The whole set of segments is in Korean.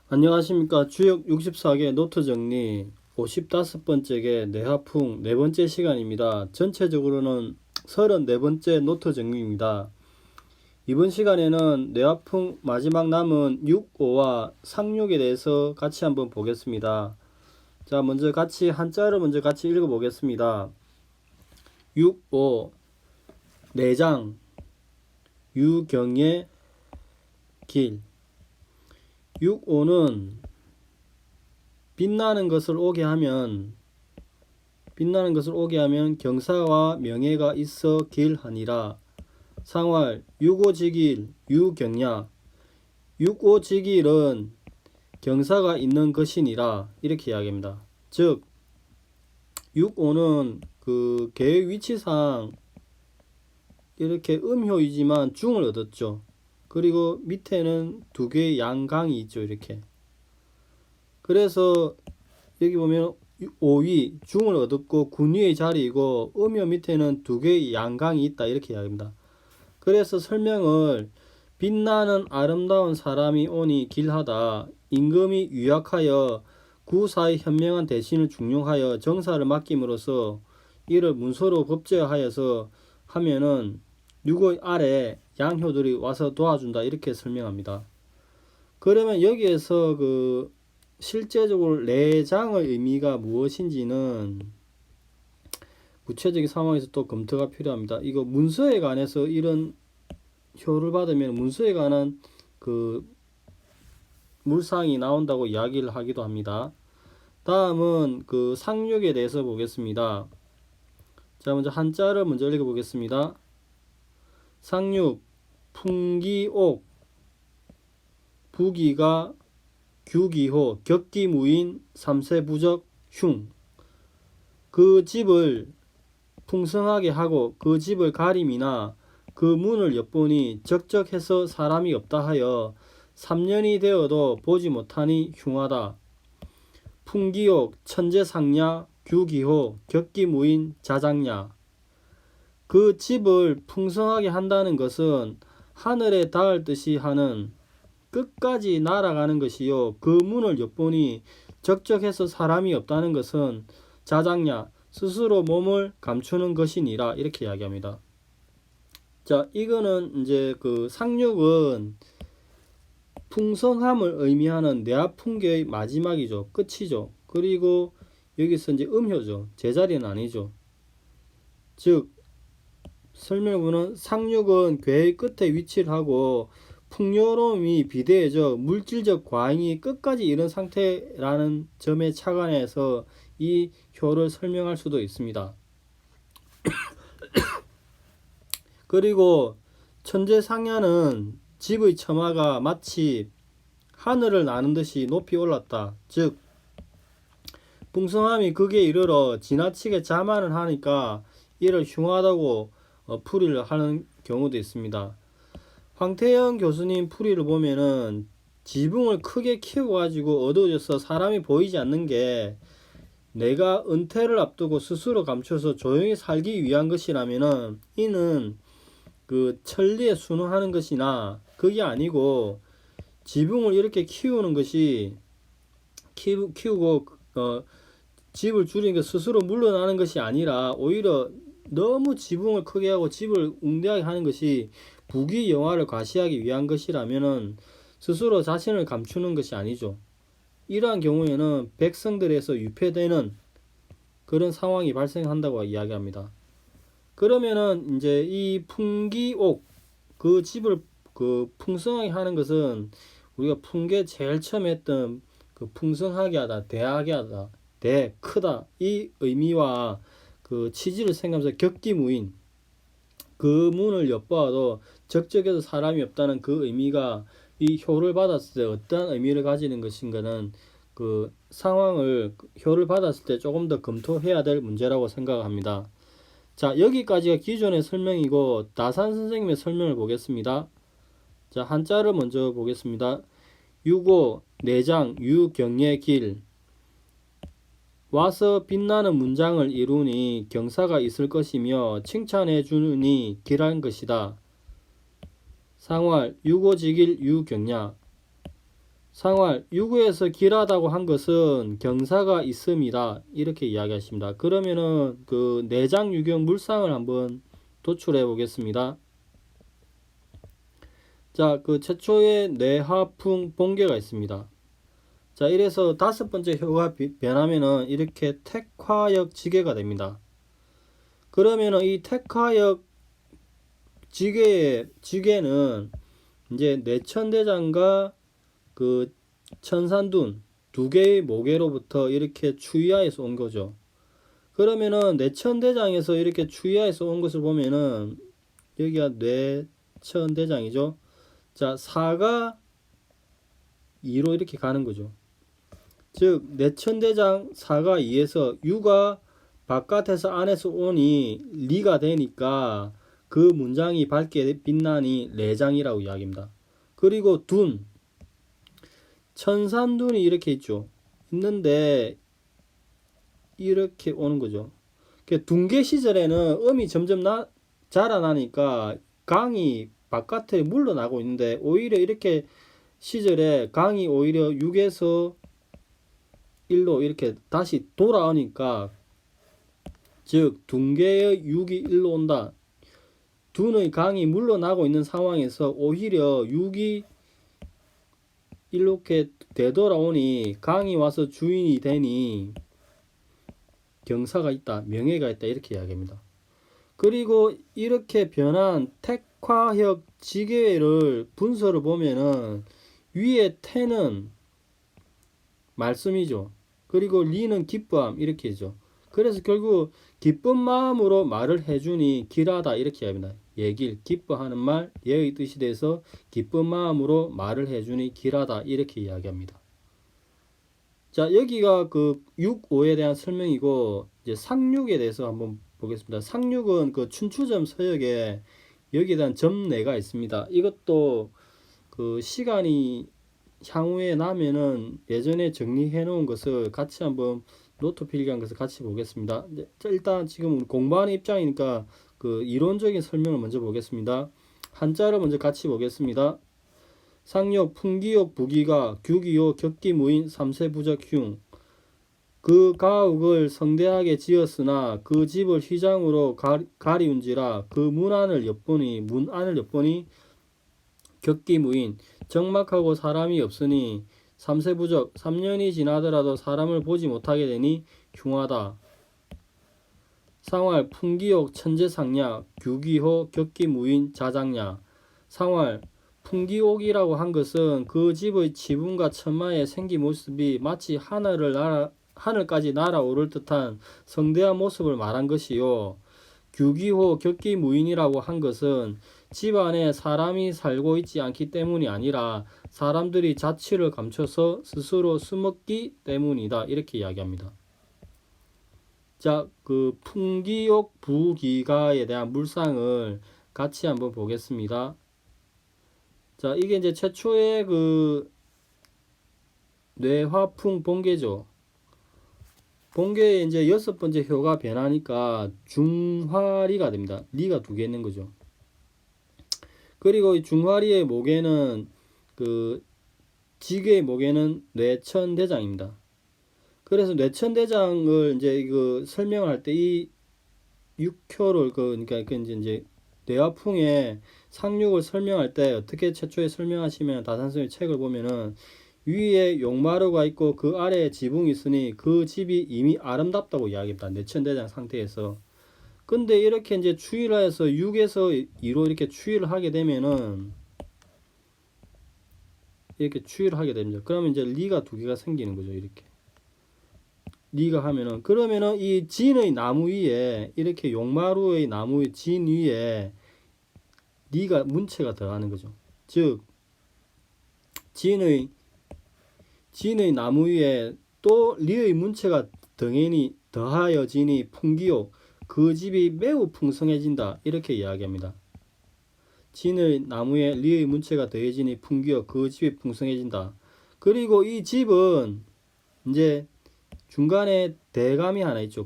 안녕하십니까. 주역 64개 노트 정리 55번째게 내화풍 네 번째 시간입니다. 전체적으로는 34번째 노트 정리입니다. 이번 시간에는 내화풍 마지막 남은 6, 5와 상륙에 대해서 같이 한번 보겠습니다. 자, 먼저 같이 한자를 먼저 같이 읽어보겠습니다. 6, 5 내장 유경의 길 6, 5는 빛나는 것을 오게 하면 경사와 명예가 있어 길하니라. 상활 유고직일 유경야 6오직일은 경사가 있는 것이니라 이렇게 이야기합니다. 즉 6오는 그 계획 위치상 이렇게 음효이지만 중을 얻었죠. 그리고 밑에는 두 개의 양강이 있죠. 이렇게. 그래서 여기 보면 5위 중을 얻었고 군위의 자리이고 음요 밑에는 두 개의 양강이 있다 이렇게 이야기합니다. 그래서 설명을 빛나는 아름다운 사람이 오니 길하다. 임금이 유약하여 구사의 현명한 대신을 중용하여 정사를 맡김으로써 이를 문서로 법제하여서 하면은 육의 아래 양효들이 와서 도와준다 이렇게 설명합니다. 그러면 여기에서 그 실제적으로 내장의 의미가 무엇인지는 구체적인 상황에서 또 검토가 필요합니다. 이거 문서에 관해서 이런 효를 받으면 문서에 관한 그 물상이 나온다고 이야기를 하기도 합니다. 다음은 그 상륙에 대해서 보겠습니다. 자, 먼저 한자를 먼저 읽어보겠습니다. 상륙 풍기옥 부기가 규기호 격기무인 삼세부적 흉 그 집을 풍성하게 하고 그 집을 가림이나 그 문을 엿보니 적적해서 사람이 없다 하여 3년이 되어도 보지 못하니 흉하다. 풍기옥 천재상냐 규기호 격기무인 자장냐 그 집을 풍성하게 한다는 것은 하늘에 닿을 듯이 하는 끝까지 날아가는 것이요. 그 문을 엿보니 적적해서 사람이 없다는 것은 자장냐 스스로 몸을 감추는 것이니라 이렇게 이야기합니다. 자, 이거는 이제 그 상륙은 풍성함을 의미하는 내화풍계의 마지막이죠. 끝이죠. 그리고 여기서 이제 음효죠. 제자리는 아니죠. 즉 설명문은 상륙은 괴의 끝에 위치를 하고 풍요로움이 비대해져 물질적 과잉이 끝까지 이른 상태라는 점에 착안해서 이 효를 설명할 수도 있습니다. 그리고 천재상야는 집의 처마가 마치 하늘을 나는 듯이 높이 올랐다. 즉 풍성함이 극에 이르러 지나치게 자만을 하니까 이를 흉하다고 풀이를 하는 경우도 있습니다. 황태영 교수님 풀이를 보면은 지붕을 크게 키워 가지고 어두워져서 사람이 보이지 않는 게 내가 은퇴를 앞두고 스스로 감춰서 조용히 살기 위한 것이라면은 이는 그 천리에 순응하는 것이나 그게 아니고 지붕을 이렇게 키우는 것이 키우고 집을 줄이는 게 스스로 물러나는 것이 아니라 오히려 너무 지붕을 크게 하고 집을 웅대하게 하는 것이 부귀 영화를 과시하기 위한 것이라면은 스스로 자신을 감추는 것이 아니죠. 이러한 경우에는 백성들에서 유폐되는 그런 상황이 발생한다고 이야기합니다. 그러면은 이제 이 풍기옥 그 집을 그 풍성하게 하는 것은 우리가 풍계 제일 처음 했던 그 풍성하게 하다, 대하게 하다, 크다 이 의미와 그 취지를 생각하면서 격기무인 그 문을 엿보아도 적적해서 사람이 없다는 그 의미가 이 효를 받았을 때 어떠한 의미를 가지는 것인가는 그 상황을 효를 받았을 때 조금 더 검토해야 될 문제라고 생각합니다. 자, 여기까지가 기존의 설명이고 나산 선생님의 설명을 보겠습니다. 자, 한자를 먼저 보겠습니다. 유고 내장 유경의 길 와서 빛나는 문장을 이루니 경사가 있을 것이며 칭찬해 주니 길한 것이다. 상활 유고직일 유경야 상활 유구에서 길하다고 한 것은 경사가 있음이다 이렇게 이야기하십니다. 그러면은 그 내장 유경 물상을 한번 도출해 보겠습니다. 자, 그 최초의 뇌하풍 본계가 있습니다. 자, 이래서 다섯 번째 효가 변하면은 이렇게 택화역 지계가 됩니다. 그러면은 이 택화역 지계는 이제 뇌천대장과 그 천산둔 두 개의 모계로부터 이렇게 추이하에서 온 거죠. 그러면은 뇌천대장에서 이렇게 추이하에서 온 것을 보면은 여기가 뇌천대장이죠. 자, 4가 2로 이렇게 가는 거죠. 즉 뇌천대장 4가 2에서 유가 바깥에서 안에서 오니 리가 되니까 그 문장이 밝게 빛나니 내장이라고 이야기합니다. 그리고 둔 천산둔이 이렇게 있죠. 있는데 이렇게 오는 거죠. 둔계 시절에는 음이 점점 자라나니까 강이 바깥에 물러나고 있는데 오히려 이렇게 시절에 강이 오히려 6에서 1로 이렇게 다시 돌아오니까 즉 둔계의 6이 1로 온다. 둔의 강이 물러나고 있는 상황에서 오히려 6이 이렇게 되돌아오니 강이 와서 주인이 되니 경사가 있다, 명예가 있다 이렇게 이야기합니다. 그리고 이렇게 변한 택화역 지계를 분서를 보면은 위에 태는 말씀이죠. 그리고 리는 기뻐함 이렇게죠. 그래서 결국 기쁜 마음으로 말을 해주니 길하다 이렇게 이야기합니다. 예길 기뻐하는 말 예의 뜻이 돼서 기쁜 마음으로 말을 해주니 길하다 이렇게 이야기합니다. 자, 여기가 그 6, 5에 대한 설명이고 이제 상륙에 대해서 한번 보겠습니다. 상륙은 그 춘추점 서역에 여기에 대한 점례가 있습니다. 이것도 그 시간이 향후에 나면은 예전에 정리해 놓은 것을 같이 한번 노트 필기한 것을 같이 보겠습니다. 일단 지금 공부하는 입장이니까 그 이론적인 설명을 먼저 보겠습니다. 한자를 먼저 같이 보겠습니다. 상욕, 풍기욕, 부기가, 규기요, 격기무인, 삼세부적 흉. 그 가옥을 성대하게 지었으나 그 집을 휘장으로 가리운지라 그 문안을 엿보니 격기무인 적막하고 사람이 없으니 삼세부적 3년이 지나더라도 사람을 보지 못하게 되니 흉하다. 상활 풍기옥 천재상냐 규기호 격기무인 자장냐. 상활 풍기옥이라고 한 것은 그 집의 지붕과 천마의 생기 모습이 마치 하늘까지 날아오를 듯한 성대한 모습을 말한 것이요. 규기호 격기무인이라고 한 것은 집 안에 사람이 살고 있지 않기 때문이 아니라 사람들이 자취를 감춰서 스스로 숨었기 때문이다. 이렇게 이야기합니다. 자, 그 풍기옥 부기가에 대한 물상을 같이 한번 보겠습니다. 자, 이게 이제 최초의 그 뇌화풍 본계죠. 본계의 이제 6번째 효가 변하니까 중화리가 됩니다. 리가 2개 있는 거죠. 그리고 이 중화리의 모계는 그 지계의 모계는 뇌천대장입니다. 그래서 뇌천대장을 이제 이거 설명을 할 때 이 6효를 그러니까 이제 뇌화풍의 상륙을 설명할 때 어떻게 최초에 설명하시면 다산성의 책을 보면은 위에 용마루가 있고 그 아래에 지붕이 있으니 그 집이 이미 아름답다고 이야기합니다. 뇌천대장 상태에서. 근데 이렇게 이제 추이를 해서 6에서 2로 이렇게 추이를 하게 되면은 이렇게 추이를 하게 됩니다. 그러면 이제 리가 2개가 생기는 거죠. 이렇게. 리가 하면은 그러면은 이 진의 나무 위에 이렇게 용마루의 나무의 진 위에 리가 문체가 들어가는 거죠. 즉 진의 나무 위에 또 리의 문체가 등연히 더하여지니 풍기옥 그 집이 매우 풍성해진다 이렇게 이야기합니다. 진의 나무에 리의 문체가 더해지니 풍기옥 그 집이 풍성해진다. 그리고 이 집은 이제 중간에 대감이 하나 있죠.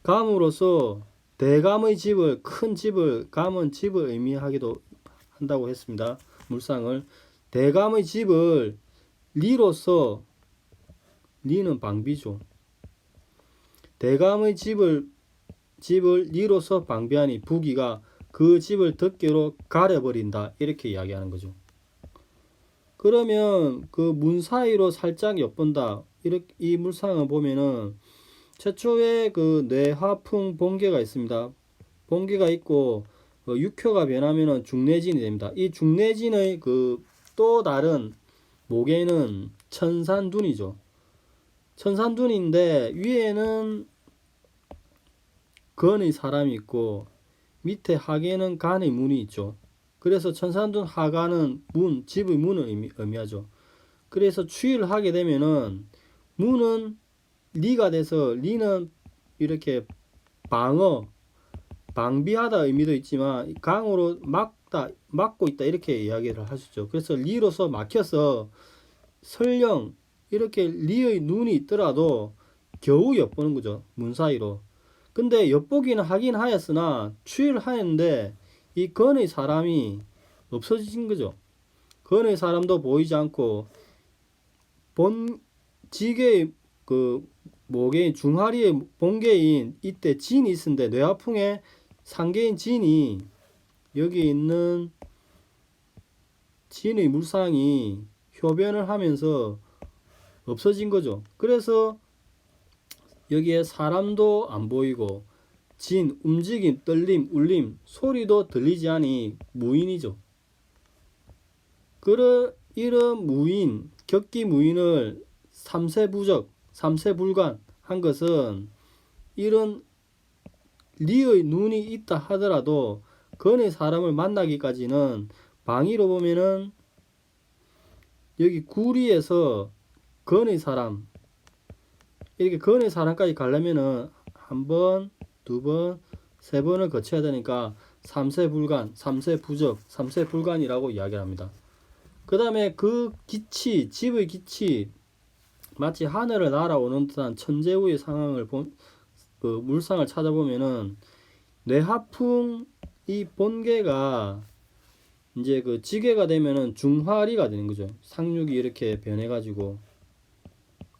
감으로서 대감의 집을 큰 집을 감은 집을 의미하기도 한다고 했습니다. 물상을 대감의 집을 리로서, 리는 방비죠. 대감의 집을 리로서 방비하니 부귀가 그 집을 덮개로 가려버린다. 이렇게 이야기하는 거죠. 그러면 그 문 사이로 살짝 엿본다. 이렇게 이 물상을 보면은 최초에 그 뇌화풍 본계가 있습니다. 본계가 있고 육효가 변하면은 중내진이 됩니다. 이 중내진의 그 또 다른 모계는 천산둔이죠. 천산둔인데 위에는 건의 사람이 있고 밑에 하계는 간의 문이 있죠. 그래서 천산둔 하간은 문, 집의 문을 의미하죠. 그래서 추위를 하게 되면은 문은 리가 돼서 리는 이렇게 방어, 방비하다 의미도 있지만 강으로 막고 있다 이렇게 이야기를 하시죠. 그래서 리로서 막혀서 설령 이렇게 리의 눈이 있더라도 겨우 엿보는 거죠. 문 사이로. 근데 엿보기는 하긴 하였으나 추위를 하였는데 이 건의 사람이 없어진 거죠. 건의 사람도 보이지 않고 본 지게의 그 모계인 중하리의 본계인 이때 진이 있는데 뇌화풍의 상계인 진이 여기 있는 진의 물상이 효변을 하면서 없어진 거죠. 그래서 여기에 사람도 안 보이고 진, 움직임, 떨림, 울림, 소리도 들리지 않니 무인이죠. 이런 무인, 격기 무인을 삼세부적, 삼세불관 한 것은 이런 리의 눈이 있다 하더라도 건의 사람을 만나기까지는 방위로 보면은 여기 구리에서 건의 사람 이렇게 건의 사람까지 가려면은 한 번, 두 번, 세 번을 거쳐야 되니까 삼세불관, 삼세부적, 삼세불관이라고 이야기를 합니다. 그 다음에 그 기치, 집의 기치 마치 하늘을 날아오는 듯한 천재우의 상황을 그 물상을 찾아보면은 뇌하풍 이 본계가 이제 그 지계가 되면은 중화리가 되는 거죠. 상륙이 이렇게 변해가지고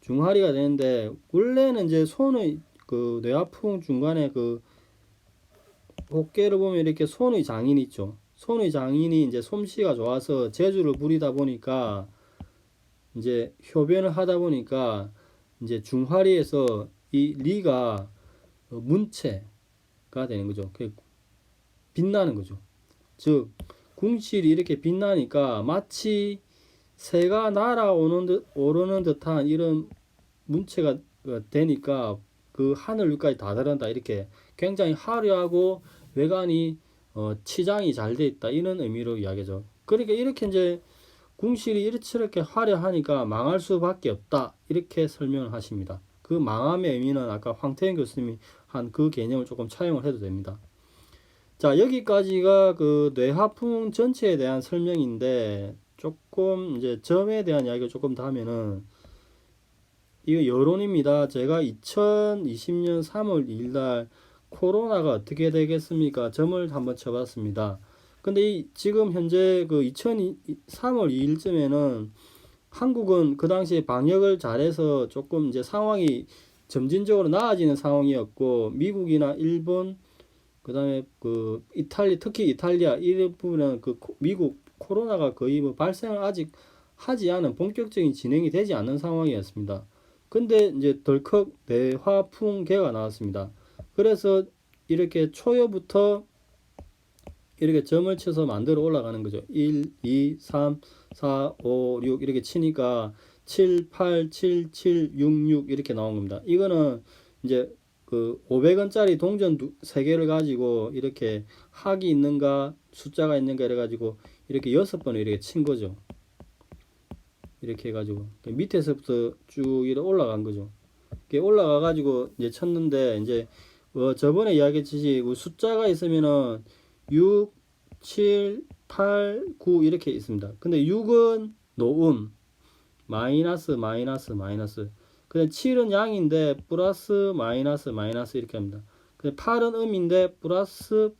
중화리가 되는데 원래는 이제 손의 그 뇌하풍 중간에 그 호계를 보면 이렇게 손의 장인이 있죠. 손의 장인이 이제 솜씨가 좋아서 재주를 부리다 보니까 이제 효변을 하다 보니까 이제 중화리에서 이 리가 문체가 되는 거죠. 빛나는 거죠. 즉 궁실이 이렇게 빛나니까 마치 새가 날아오는 오르는 듯한 이런 문체가 되니까 그 하늘 위까지 다 들어간다. 이렇게 굉장히 화려하고 외관이 치장이 잘 돼 있다. 이런 의미로 이야기죠. 그러니까 이렇게 이제 궁실이 이렇게 화려하니까 망할 수밖에 없다. 이렇게 설명을 하십니다. 그 망함의 의미는 아까 황태현 교수님이 한 그 개념을 조금 차용을 해도 됩니다. 자, 여기까지가 그 뇌하풍 전체에 대한 설명인데 조금 이제 점에 대한 이야기를 조금 더 하면은 이거 여론입니다. 제가 2020년 3월 2일 날 코로나가 어떻게 되겠습니까? 점을 한번 쳐봤습니다. 근데 지금 현재 그 3월 2일쯤에는 한국은 그 당시에 방역을 잘해서 조금 이제 상황이 점진적으로 나아지는 상황이었고 미국이나 일본 그다음에 그 특히 이탈리아 이 부분은 그 미국 코로나가 거의 뭐 발생을 아직 하지 않은 본격적인 진행이 되지 않는 상황이었습니다. 근데 이제 덜컥 뇌화풍계가 나왔습니다. 그래서 이렇게 초여부터 이렇게 점을 쳐서 만들어 올라가는 거죠. 1, 2, 3, 4, 5, 6 이렇게 치니까 7, 8, 7, 7, 6, 6 이렇게 나온 겁니다. 이거는 이제 그 500원짜리 동전 3개를 가지고 이렇게 학이 있는가 숫자가 있는가 이래 가지고 이렇게 6번을 이렇게 친 거죠. 이렇게 해가지고 밑에서부터 쭉 이렇게 올라간 거죠. 이렇게 올라가 가지고 이제 쳤는데 이제 저번에 이야기했듯이 숫자가 있으면은 6, 7, 8, 9 이렇게 있습니다. 근데 6은 노음 마이너스 근데 7은 양인데 플러스 마이너스 이렇게 합니다. 근데 8은 음인데 플러스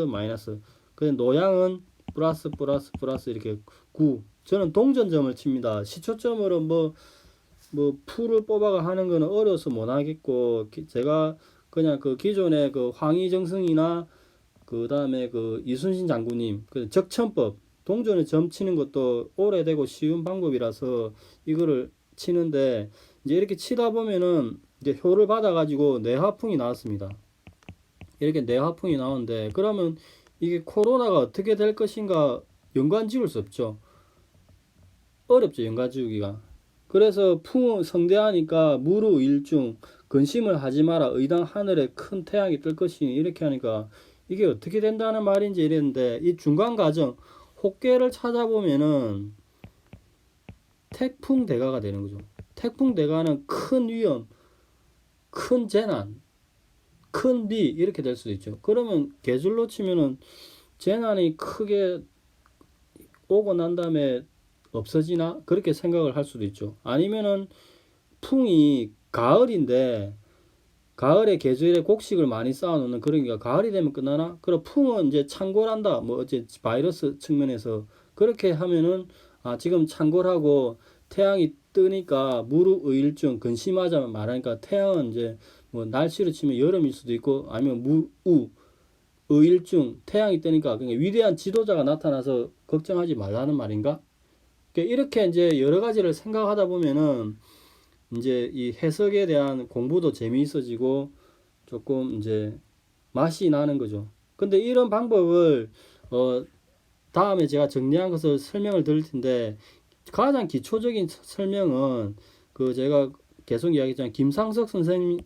마이너스 근데 노양은 플러스 이렇게 9 저는 동전점을 칩니다. 시초점으로 뭐 풀을 뽑아가 하는 거는 어려서 못 하겠고, 제가 그냥 그 기존의 그 황희정승이나 그 다음에 그 이순신 장군님 그 적천법 동전에 점 치는 것도 오래되고 쉬운 방법이라서 이거를 치는데, 이제 이렇게 치다 보면은 이제 효를 받아가지고 뇌화풍이 나왔습니다. 이렇게 뇌화풍이 나오는데, 그러면 이게 코로나가 어떻게 될 것인가 연관 지을 수 없죠. 어렵죠, 연관 지우기가. 그래서 풍은 성대하니까 무르일중 근심을 하지 마라, 의당 하늘에 큰 태양이 뜰 것이니, 이렇게 하니까 이게 어떻게 된다는 말인지 이랬는데, 이 중간 과정 혹계를 찾아보면은 태풍대가가 되는 거죠. 태풍대가는 큰 위험, 큰 재난, 큰 비, 이렇게 될 수도 있죠. 그러면 계절로 치면은 재난이 크게 오고 난 다음에 없어지나, 그렇게 생각을 할 수도 있죠. 아니면은 풍이 가을인데 가을에 계절에 곡식을 많이 쌓아놓는, 그러니까 가을이 되면 끝나나? 그럼 풍은 이제 창궐한다, 뭐 어째 바이러스 측면에서 그렇게 하면은, 아 지금 창궐하고 태양이 뜨니까 무르의일증 근심하자 말하니까, 태양은 이제 뭐 날씨로 치면 여름일 수도 있고, 아니면 무우 의일증 태양이 뜨니까, 그러니까 위대한 지도자가 나타나서 걱정하지 말라는 말인가? 그러니까 이렇게 이제 여러 가지를 생각하다 보면은 이제 이 해석에 대한 공부도 재미있어지고 조금 이제 맛이 나는 거죠. 근데 이런 방법을 다음에 제가 정리한 것을 설명을 드릴 텐데, 가장 기초적인 설명은 그 제가 계속 이야기했잖아요. 김상석 선생님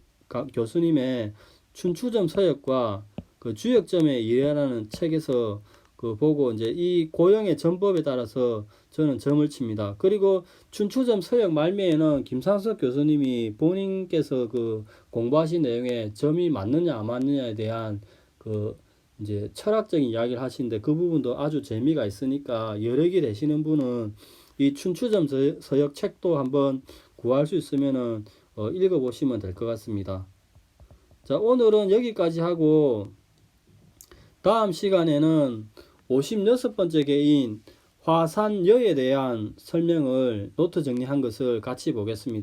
교수님의 춘추점 서역과 그 주역점의 이해라는 책에서 그 보고 이제 이 고영의 전법에 따라서 저는 점을 칩니다. 그리고 춘추점 서역 말미에는 김상석 교수님이 본인께서 그 공부하신 내용에 점이 맞느냐 안 맞느냐에 대한 그 이제 철학적인 이야기를 하시는데, 그 부분도 아주 재미가 있으니까 여력이 되시는 분은 이 춘추점 서역 책도 한번 구할 수 있으면은 읽어보시면 될 것 같습니다. 자, 오늘은 여기까지 하고 다음 시간에는 56번째 개인 화산여에 대한 설명을 노트 정리한 것을 같이 보겠습니다.